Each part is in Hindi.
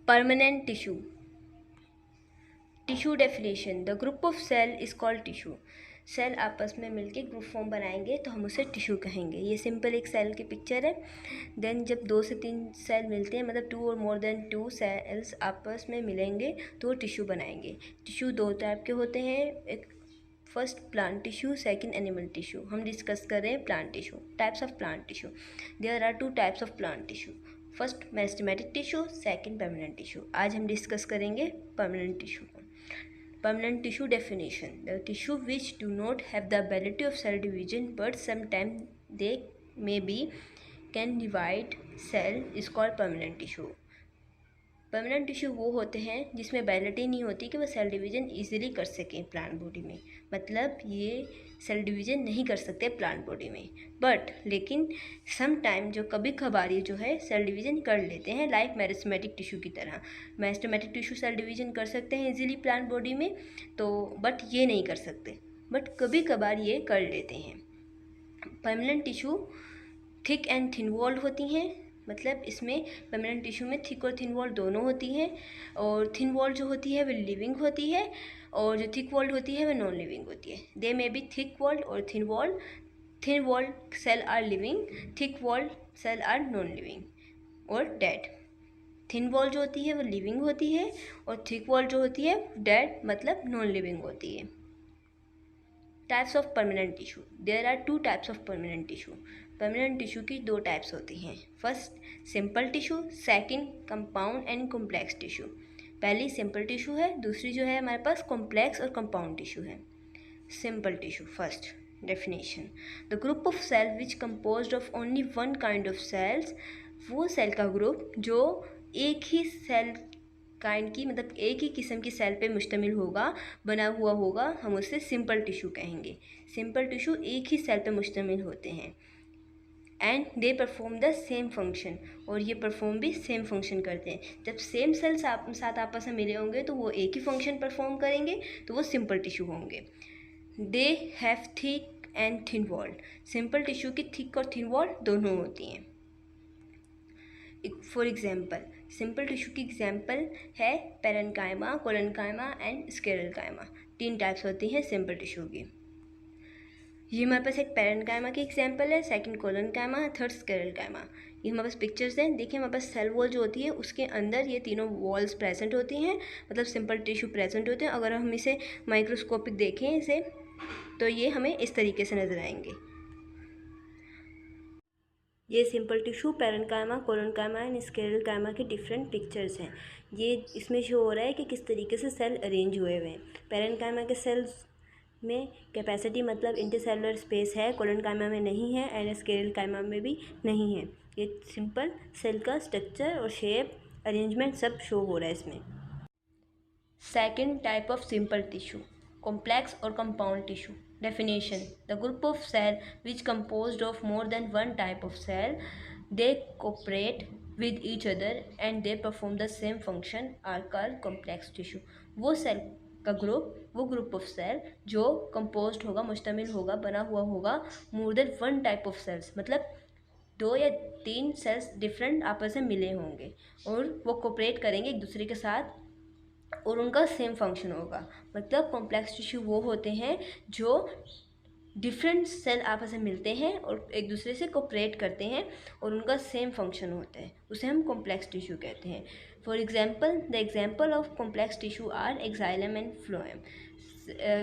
Permanent tissue. Tissue definition, the group of cell is called tissue. Cell आपस में मिलके ग्रुप फॉर्म बनाएंगे तो हम उसे टिश्यू कहेंगे। ये सिंपल एक सेल की पिक्चर है। देन जब 2 से 3 सेल मिलते हैं, मतलब 2 और मोर देन 2 सेल्स आपस में मिलेंगे तो वो टिश्यू बनाएंगे। टिश्यू 2 टाइप के होते हैं, एक first plant tissue, second animal tissue. हम डिस्कस कर रहे हैं plant tissue, types of plant tissue. There are 2 types of plant tissue, first meristematic tissue, second permanent tissue. आज हम डिस्कस करेंगे परमानेंट टिश्यू को। Permanent tissue definition, the tissue which do not have the ability of cell division but sometimes they may be can divide cell is called permanent tissue. Permanent tissue वो होते हैं जिसमें एबिलिटी नहीं होती कि वह सेल डिवीजन ईजिली कर सकें प्लांट बॉडी में, मतलब ये सेल डिवीजन नहीं कर सकते प्लांट बॉडी में, बट लेकिन सम टाइम जो कभी कभार ये जो है सेल डिवीजन कर लेते हैं, लाइक मेरिस्टेमेटिक टिश्यू की तरह। मेरिस्टेमेटिक टिश्यू सेल डिवीजन कर सकते हैं इजीली प्लांट बॉडी में, तो बट ये नहीं कर सकते, बट कभी कभार ये कर लेते हैं। Permanent tissue thick and thin walled होती हैं, मतलब इसमें परमानेंट टिश्यू में थिक और थिन वॉल दोनों होती हैं, और थिन वॉल जो होती है वह लिविंग होती है, और जो थिक वॉल होती है वह नॉन लिविंग होती है। They may be thick wall और thin wall. Thin wall cell are living, thick wall cell are non living और डेड। थिन वॉल जो होती है वह लिविंग होती है, और थिक वॉल जो होती है डेड, मतलब नॉन लिविंग होती है। Types of permanent tissue, there are 2 types of permanent tissue. Permanent tissue की 2 टाइप्स होती हैं, first simple tissue, second compound and complex tissue. पहली सिंपल टिश्यू है, दूसरी जो है हमारे पास कॉम्प्लेक्स और कंपाउंड टिश्यू है। Simple tissue, first definition, the group of cell which composed of only one kind of cells. वो सेल का ग्रुप जो एक ही सेल काइंड की, मतलब एक ही किस्म की सेल पे मुश्तमिल होगा, बना हुआ होगा, हम उसे सिंपल टिश्यू कहेंगे। सिंपल टिश्यू एक ही सेल पे मुश्तमिल होते हैं, and they perform the same function, और ये परफॉर्म भी सेम फंक्शन करते हैं। जब सेम सेल्स साथ आपस में मिले होंगे तो वो एक ही फंक्शन परफॉर्म करेंगे, तो वो सिंपल टिश्यू होंगे। They have thick and thin wall. Simple tissue की थिक और थिन वॉल दोनों होती हैं। फॉर एग्जाम्पल, सिंपल टिश्यू की एग्जाम्पल है पेरेन्काइमा, कोलेनकाइमा एंड स्क्लेरोकाइमा। 3 टाइप्स होती हैं सिंपल टिश्यू की। ये हमारे पास एक पेरेन्काइमा की एग्जाम्पल है, सेकंड कोलेनकाइमा, थर्ड स्क्लेरोकाइमा। ये हमारे पास पिक्चर्स हैं, देखिए हमारे पास सेल वॉल जो होती है उसके अंदर ये तीनों वॉल्स प्रेजेंट होती हैं, मतलब सिंपल टिश्यू प्रेजेंट होते हैं। अगर हम इसे माइक्रोस्कोपिक देखें इसे, तो ये हमें इस तरीके से नजर आएंगे। ये simple tissue, parenchyma, collenchyma and sclerenchyma के डिफरेंट पिक्चर्स हैं। ये इसमें शो हो रहा है कि किस तरीके से सेल अरेंज हुए हुए हैं। पेरेन्काइमा के सेल्स में कैपेसिटी, मतलब इंटरसेलुलर स्पेस है, कोलेनकाइमा में नहीं है, एंड स्क्लेरोकाइमा में भी नहीं है। ये सिंपल सेल का स्ट्रक्चर और शेप, अरेंजमेंट सब शो हो रहा है इसमें। Second type of simple tissue, complex और compound tissue. Definition, the group of cell which composed of more than one type of cell, they cooperate with each other and they perform the same function are called complex tissue. वो सेल का ग्रुप, वो ग्रुप ऑफ सेल जो कंपोज्ड होगा, मुश्तमिल होगा, बना हुआ होगा more than one type of cells, मतलब 2 या 3 सेल्स डिफरेंट आपस में मिले होंगे और वो कोऑपरेट करेंगे एक दूसरे के साथ और उनका सेम फंक्शन होगा। मतलब कॉम्प्लेक्स टिश्यू वो होते हैं जो डिफरेंट सेल आपस में मिलते हैं और एक दूसरे से कोऑपरेट करते हैं और उनका सेम फंक्शन होता है, उसे हम कॉम्प्लेक्स टिश्यू कहते हैं। For example, the example of complex tissue are xylem and phloem.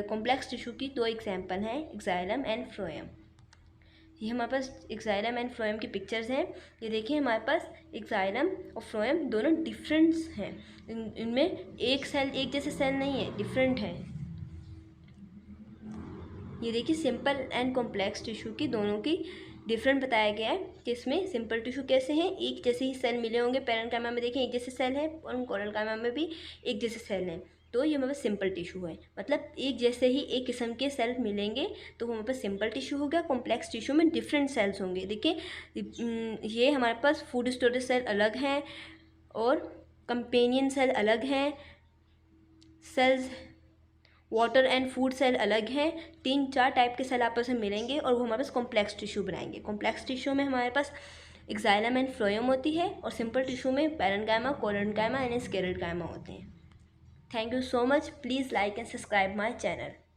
Complex tissue की 2 एग्जांपल हैं, एक्साइलम एंड फ्लोएम। ये हमारे पास एक्साइलम एंड फ्लोएम की पिक्चर्स हैं। ये देखिए हमारे पास एक्साइलम और फ्लोएम दोनों डिफरेंट्स हैं, इनमें एक सेल एक जैसे सेल नहीं है, डिफरेंट है। ये देखिए सिंपल एंड कॉम्प्लेक्स टिश्यू की दोनों की डिफरेंट बताया गया है कि इसमें सिंपल टिश्यू कैसे हैं, एक जैसे ही सेल मिले होंगे। पेरेन्काइमा में देखें एक जैसे सेल है और कोलेनकाइमा में भी एक जैसे सेल हैं, तो ये हमारे पास सिंपल टिश्यू है। मतलब एक जैसे ही एक किस्म के सेल मिलेंगे तो हमारे पास सिंपल टिश्यू हो गया। कॉम्प्लेक्स टिश्यू में डिफरेंट सेल्स होंगे। देखिए ये हमारे पास फूड स्टोरेज सेल अलग हैं और कंपेनियन सेल अलग हैं, cells water and food cell अलग हैं। 3-4 टाइप के सेल आपस में मिलेंगे और वो हमारे पास कॉम्प्लेक्स टिश्यू बनाएंगे। कॉम्प्लेक्स टिश्यू में हमारे पास एक्साइलम एंड फ्लोएम होती है, और सिंपल टिश्यू में पैरेन्काइमा, कोलेन्काइमा एंड स्क्लेरेन्काइमा होते हैं। Thank you so much. Please like and subscribe my channel.